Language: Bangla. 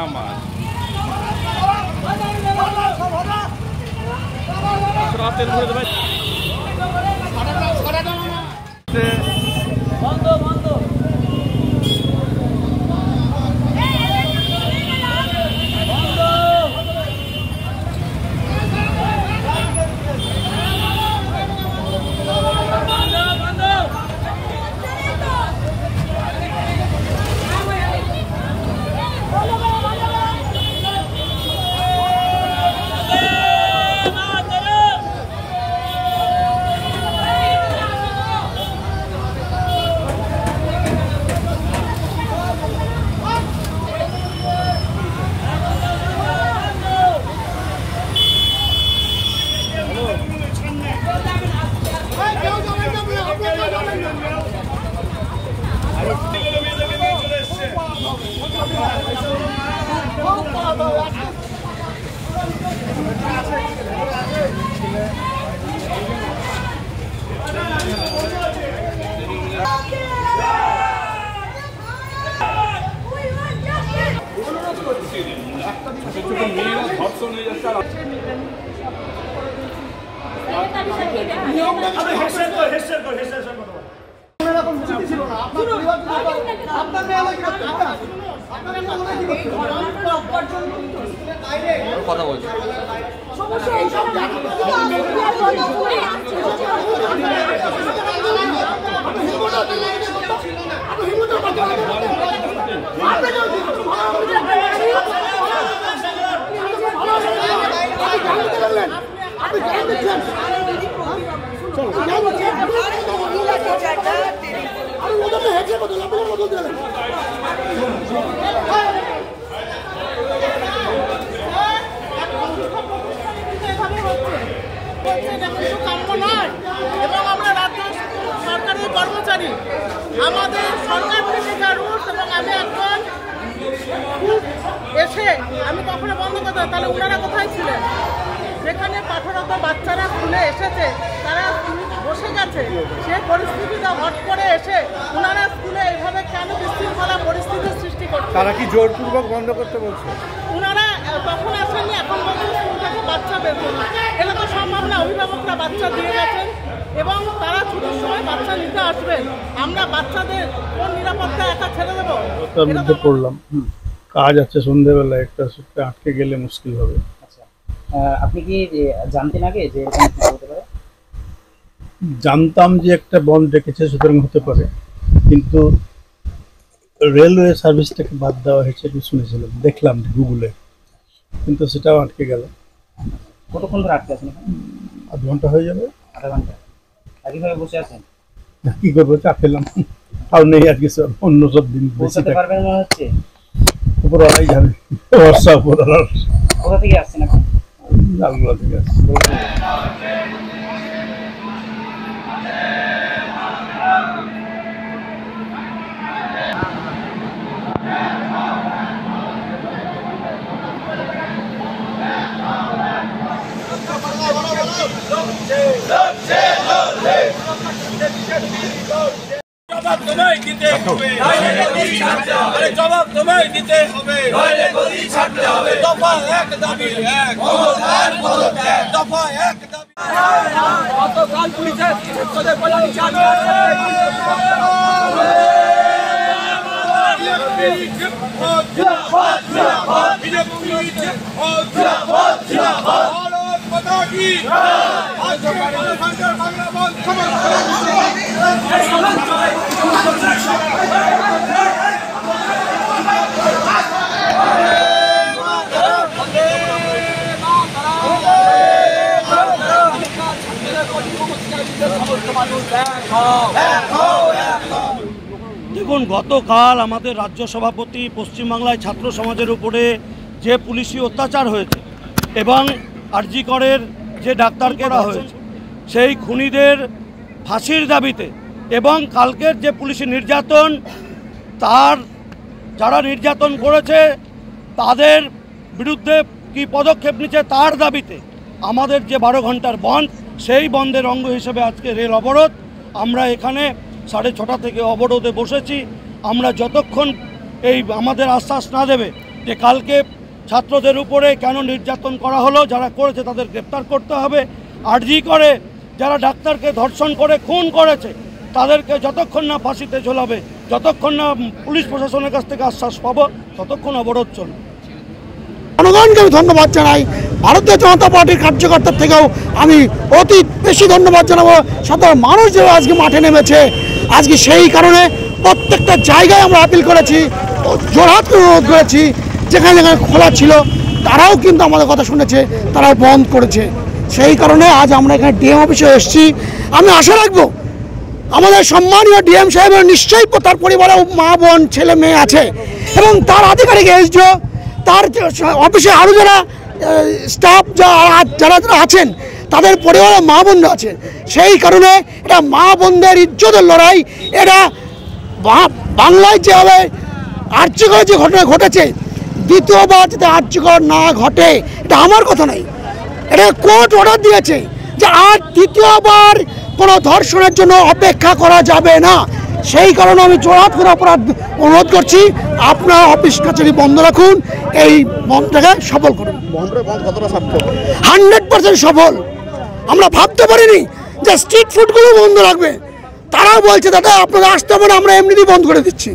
আমার তেল ভরে দেবে বন্ধ বন্ধ কথা বলছি এবং আমরা রাজ্য সরকারি কর্মচারী আমাদের সরকার থেকে যা রুলস এবং আমি এখন এসে আমি কখনো বন্ধ করতে তাহলে ওনারা কোথায় ছিলেন যেখানে পাঠরত বাচ্চারা স্কুলে এসেছে তারা বসে গেছে সে পরিস্থিতিটা হট করে এসে ওনারা স্কুলে এইভাবে কেন বিশৃঙ্খলা পরিস্থিতির সৃষ্টি করছে তারা কি জোরপূর্বক বন্ধ করতে বলছে ওনারা তখন আসেননি এখন বলছেন স্কুল থেকে বাচ্চা বের করুন এটা তো সম্ভব না অভিভাবকরা বাচ্চা দিয়ে গেছেন এবং তারা ছুটির সময় বাচ্চা নিতে আসবেন আমরা বাচ্চাদের কোন নিরাপত্তা একা ছেড়ে দেবো তার মধ্যে পড়লাম কাজ আছে সন্ধ্যেবেলা একটা সূত্রে আটকে গেলে মুশকিল হবে আচ্ছা আপনি কি জানতেন আগে যে এরকম কিছু হতে পারে জানতাম যে একটা বন্ধ রেখেছে সুতরাং হতে পারে কিন্তু রেলওয়ে সার্ভিসটাকে বাদ দেওয়া হয়েছে এটা শুনেছিলাম দেখলাম গুগলে কিন্তু সেটাও আটকে গেল কতক্ষণ ধরে আটকে আছেন আধ ঘন্টা হয়ে যাবে আধা ঘন্টা একইভাবে বসে আছেন কি করবো চা খেলাম আর নেই আজকে সব অন্য সব দিন বসতে পারবেন মনে হচ্ছে উপরওয়ালাই যাবে বর্ষা উপরওয়ালার কোথা থেকে আসছেন আপনি লালগোলা থেকে আসছে জবাব তোমায় দিতে হবে আরে জবাব তোমায় দিতে হবে নইলে গদি ছাড়তে হবে দফা এক দাবি এক দফা এক দাবি গতকাল পুলিশের চিকিৎসকদের বলানি চালু দেখুন গতকাল আমাদের রাজ্য সভাপতি পশ্চিমবাংলায় ছাত্র সমাজের উপরে যে পুলিশি অত্যাচার হয়েছে এবং আরজি করের যে ডাক্তার করা হয়েছে সেই খুনিদের ফাঁসির দাবিতে এবং কালকের যে পুলিশি নির্যাতন তার যারা নির্যাতন করেছে তাদের বিরুদ্ধে কি পদক্ষেপ নিচ্ছে তার দাবিতে আমাদের যে 12 ঘন্টার বন্ধ সেই বন্ধের অঙ্গ হিসেবে আজকে রেল অবরোধ। আমরা এখানে 6:30 থেকে অবরোধে বসেছি। আমরা যতক্ষণ এই আমাদের আশ্বাস না দেবে যে কালকে ছাত্রদের উপরে কেন নির্যাতন করা হলো, যারা করেছে তাদের গ্রেপ্তার করতে হবে। আরজি করে যারা ডাক্তারকে ধর্ষণ করে খুন করেছে তাদেরকে যতক্ষণ না ফাঁসিতে ঝোলাবে, যতক্ষণ না পুলিশ প্রশাসনের কাছ থেকে আশ্বাস পাবো, ততক্ষণ অবরোধ চলবে। জনগণকে আমি ধন্যবাদ জানাই, ভারতীয় জনতা পার্টির কার্যকর্তার থেকেও আমি অতি বেশি ধন্যবাদ জানাবো সাধারণ মানুষ যারা আজকে মাঠে নেমেছে। আজকে সেই কারণে প্রত্যেকটা জায়গায় আমরা আপিল করেছি, জোরহাট করে অনুরোধ করেছি, যেখানে যেখানে খোলা ছিল তারাও কিন্তু আমাদের কথা শুনেছে, তারাও বন্ধ করেছে। সেই কারণে আজ আমরা এখানে ডিএম অফিসে এসেছি। আমি আশা রাখবো আমাদের সম্মানীয় ডিএম সাহেবের নিশ্চয়ই তার পরিবারে মা বোন ছেলে মেয়ে আছে এবং তার আধিকারিক এসডিও, তার অফিসে আরও যারা স্টাফ যারা আছেন তাদের পরিবারে মা বোনরা আছে। সেই কারণে এটা মা বোনদের ইজ্জতের লড়াই। এটা বাংলায় যেভাবে আর্যিকর যে ঘটনা ঘটেছে, দ্বিতীয়বার যাতে আর্যিকর না ঘটে, এটা আমার কথা নয়, এটা কোর্ট অর্ডার দিয়েছে যে আর দ্বিতীয়বার কোনো ধর্ষণের জন্য অপেক্ষা করা যাবে না। সেই কারণে আমি জোরহাট করে অনুরোধ করছি, আপনার অফিস কাছারি বন্ধ রাখুন, এই বন্ধটাকে সফল করুন। 100% সফল। আমরা ভাবতে পারিনি যে স্ট্রিট ফুডগুলো বন্ধ রাখবে, তারাও বলছে দাদা আপনারা আসতে হবে না, আমরা এমনিতেই বন্ধ করে দিচ্ছি।